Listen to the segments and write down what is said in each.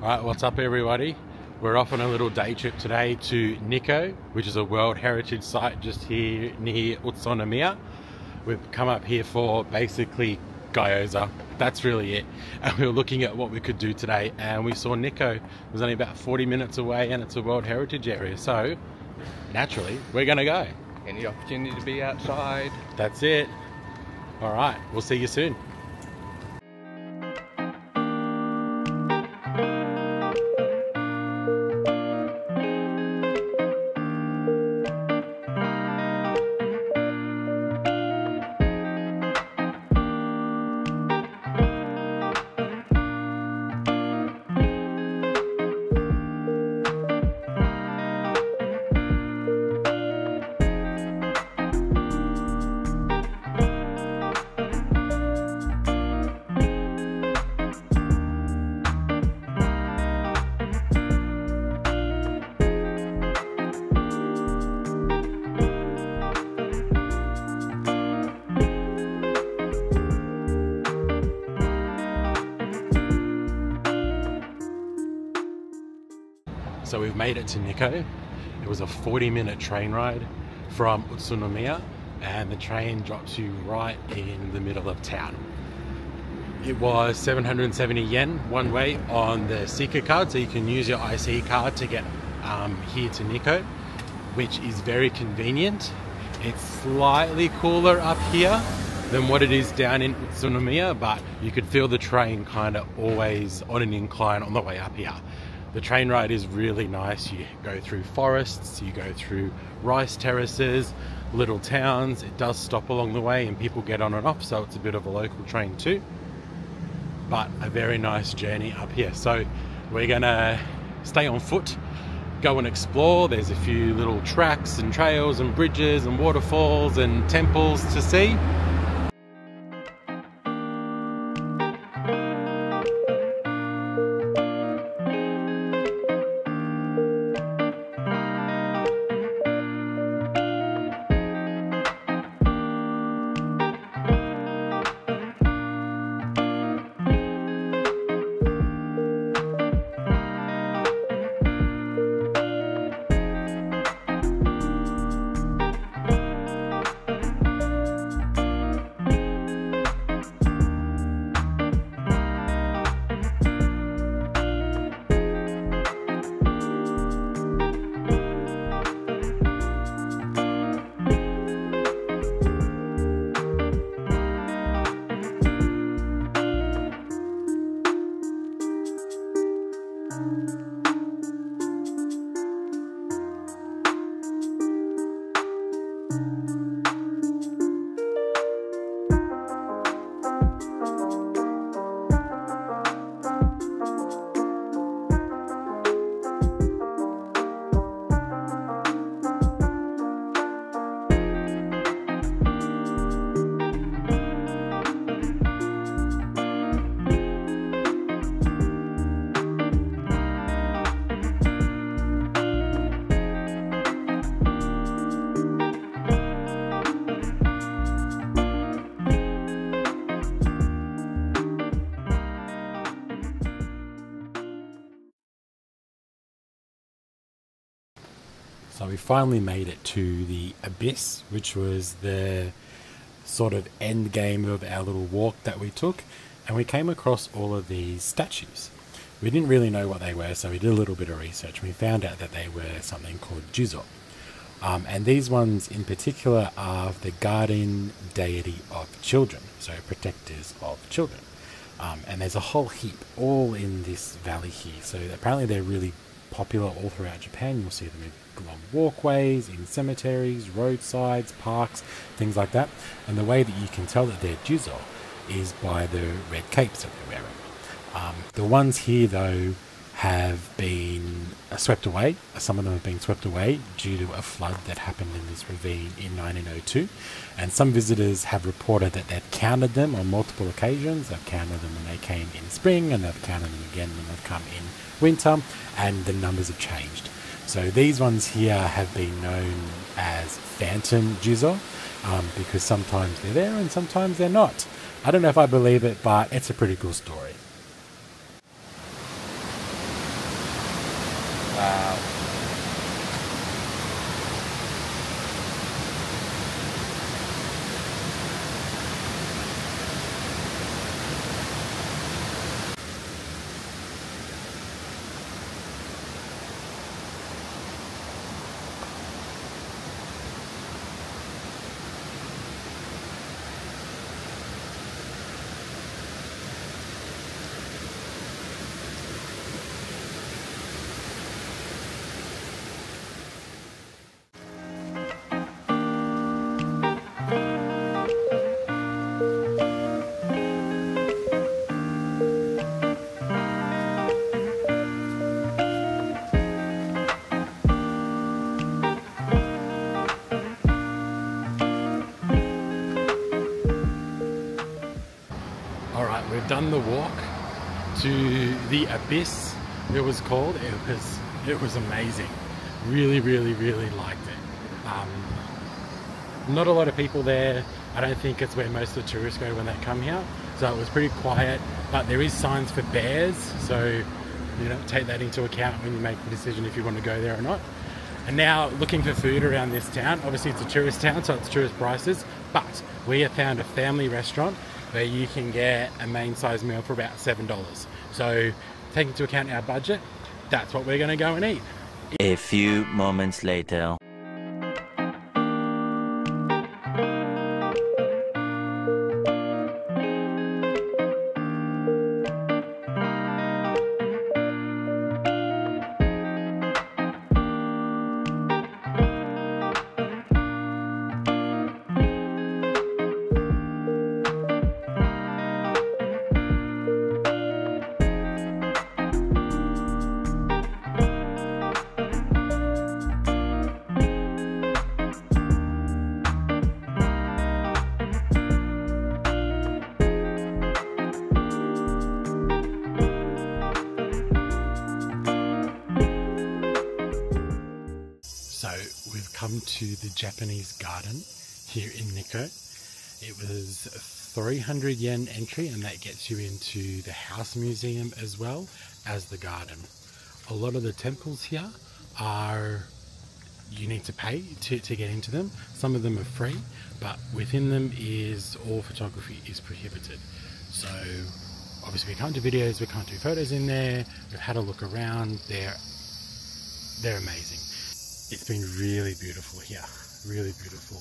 Right, what's up everybody? We're off on a little day trip today to Nikko, which is a World Heritage Site just here near Utsunomiya. We've come up here for basically gyoza. That's really it. And we were looking at what we could do today and we saw Nikko. It was only about 40 minutes away and it's a World Heritage area. So naturally, we're gonna go. Any opportunity to be outside. That's it. All right, we'll see you soon. So we've made it to Nikko. It was a 40-minute train ride from Utsunomiya and the train drops you right in the middle of town. It was 770 yen one way on the Seeker card, so you can use your IC card to get here to Nikko, which is very convenient. It's slightly cooler up here than what it is down in Utsunomiya, but you could feel the train kind of always on an incline on the way up here. The train ride is really nice. You go through forests, you go through rice terraces, little towns. It does stop along the way and people get on and off, so it's a bit of a local train too. But a very nice journey up here. So we're gonna stay on foot, go and explore. There's a few little tracks and trails and bridges and waterfalls and temples to see. So we finally made it to the abyss, which was the sort of end game of our little walk that we took, and we came across all of these statues. We didn't really know what they were, so we did a little bit of research and we found out that they were something called Juzo. And these ones in particular are the guardian deity of children, so protectors of children. And there's a whole heap all in this valley here, so apparently they're really popular all throughout Japan. You'll see them along walkways, in cemeteries, roadsides, parks, things like that. And the way that you can tell that they're Juzo is by the red capes that they're wearing. The ones here though have been swept away. Some of them have been swept away due to a flood that happened in this ravine in 1902. And some visitors have reported that they've counted them on multiple occasions. They've counted them when they came in spring, and they've counted them again when they've come in winter, and the numbers have changed. So these ones here have been known as phantom Juzo, because sometimes they're there and sometimes they're not. I don't know if I believe it, but it's a pretty cool story. we've done the walk to the abyss, it was called. It was amazing. Really liked it. Not a lot of people there. I don't think it's where most of the tourists go when they come here, so it was pretty quiet, but there is signs for bears, so take that into account when you make the decision if you want to go there or not. And now looking for food around this town. Obviously it's a tourist town, so it's tourist prices, but we have found a family restaurant where you can get a main size meal for about $7. So taking into account our budget, that's what we're going to go and eat. A few moments later. Come to the Japanese garden here in Nikko. It was 300 yen entry, and that gets you into the house museum as well as the garden. A lot of the temples here are, you need to pay to get into them. Some of them are free, but within them is all photography is prohibited. So obviously we can't do videos, we can't do photos in there. We've had a look around. They're amazing. It's been really beautiful here, really beautiful.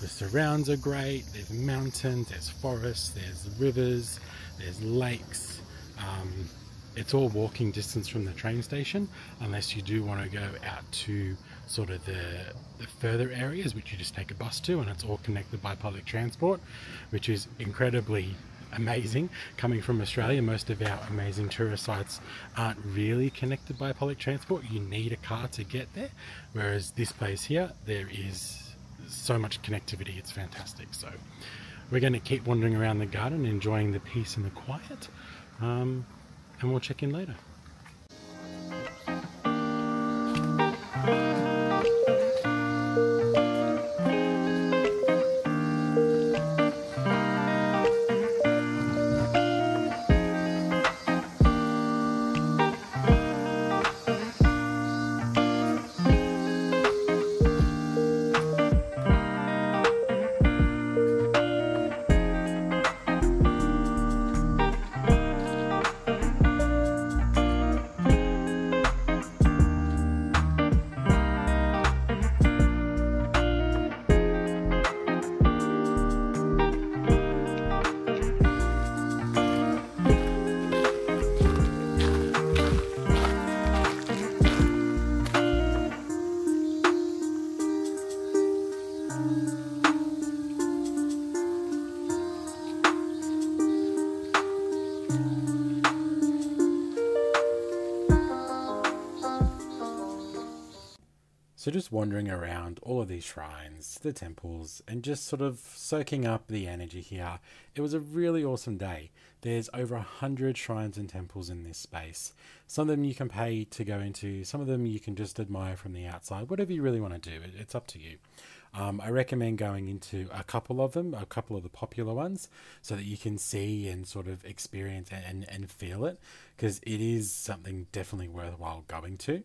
The surrounds are great. There's mountains, there's forests, there's rivers, there's lakes. It's all walking distance from the train station, unless you do want to go out to sort of the further areas, which you just take a bus to, and it's all connected by public transport, which is incredibly amazing. Coming from Australia, most of our amazing tourist sites aren't really connected by public transport. You need a car to get there, whereas this place here, there is so much connectivity. It's fantastic. So we're going to keep wandering around the garden, enjoying the peace and the quiet, and we'll check in later. So just wandering around all of these shrines, the temples, and just sort of soaking up the energy here. It was a really awesome day. There's over 100 shrines and temples in this space. Some of them you can pay to go into, some of them you can just admire from the outside, whatever you really want to do, it's up to you. I recommend going into a couple of them, a couple of the popular ones, so that you can see and sort of experience and feel it, because it is something definitely worthwhile going to.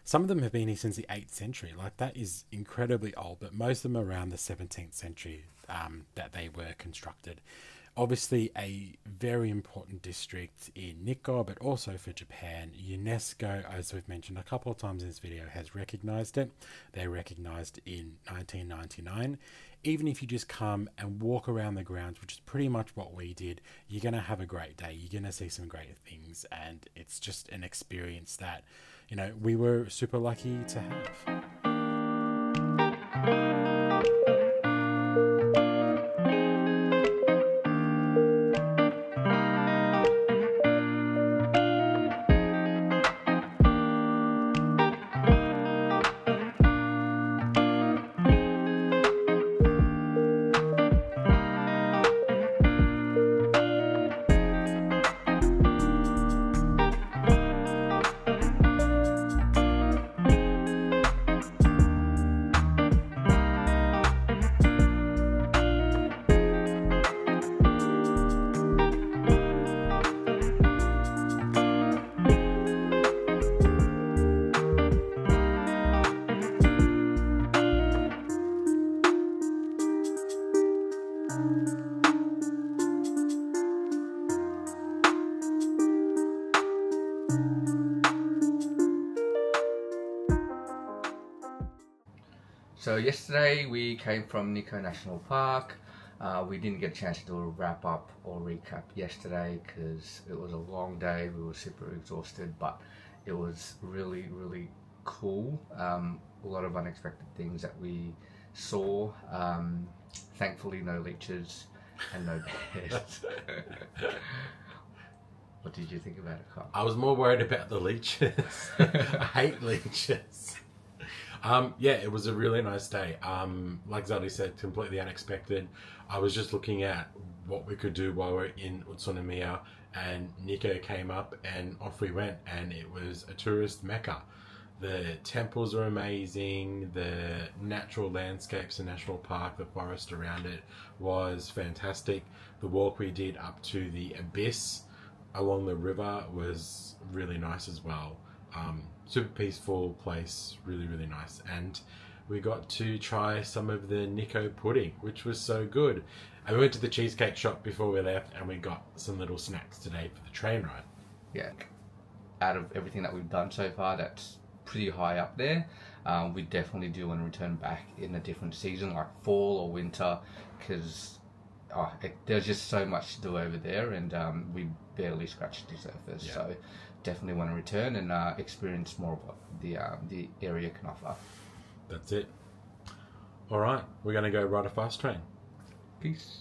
Some of them have been here since the 8th century. Like, that is incredibly old, but most of them are around the 17th century that they were constructed. Obviously a very important district in Nikko, but also for Japan. UNESCO, as we've mentioned a couple of times in this video, has recognized it. They recognized in 1999. Even if you just come and walk around the grounds, which is pretty much what we did, you're going to have a great day. You're going to see some great things, and it's just an experience that, you know, we were super lucky to have. So yesterday we came from Nikko National Park. We didn't get a chance to do a wrap up or recap yesterday because it was a long day. We were super exhausted, but it was really cool. A lot of unexpected things that we saw. Thankfully no leeches and no bears. What did you think about it, Carl? I was more worried about the leeches. I hate leeches. Yeah, it was a really nice day. Like Zaldy said, completely unexpected. I was just looking at what we could do while we're in Utsunomiya, and Nikko came up and off we went, and it was a tourist mecca. The temples are amazing, the natural landscapes in National Park, the forest around it was fantastic. The walk we did up to the abyss along the river was really nice as well. Super peaceful place, really nice. And we got to try some of the Nikko pudding, which was so good. And we went to the cheesecake shop before we left, and we got some little snacks today for the train ride. Yeah, out of everything that we've done so far, that's pretty high up there. We definitely do want to return back in a different season, like fall or winter, because there's just so much to do over there, and we barely scratched the surface. Yeah. So definitely want to return and experience more of what the area can offer. That's it. All right, we're going to go ride a fast train. Peace.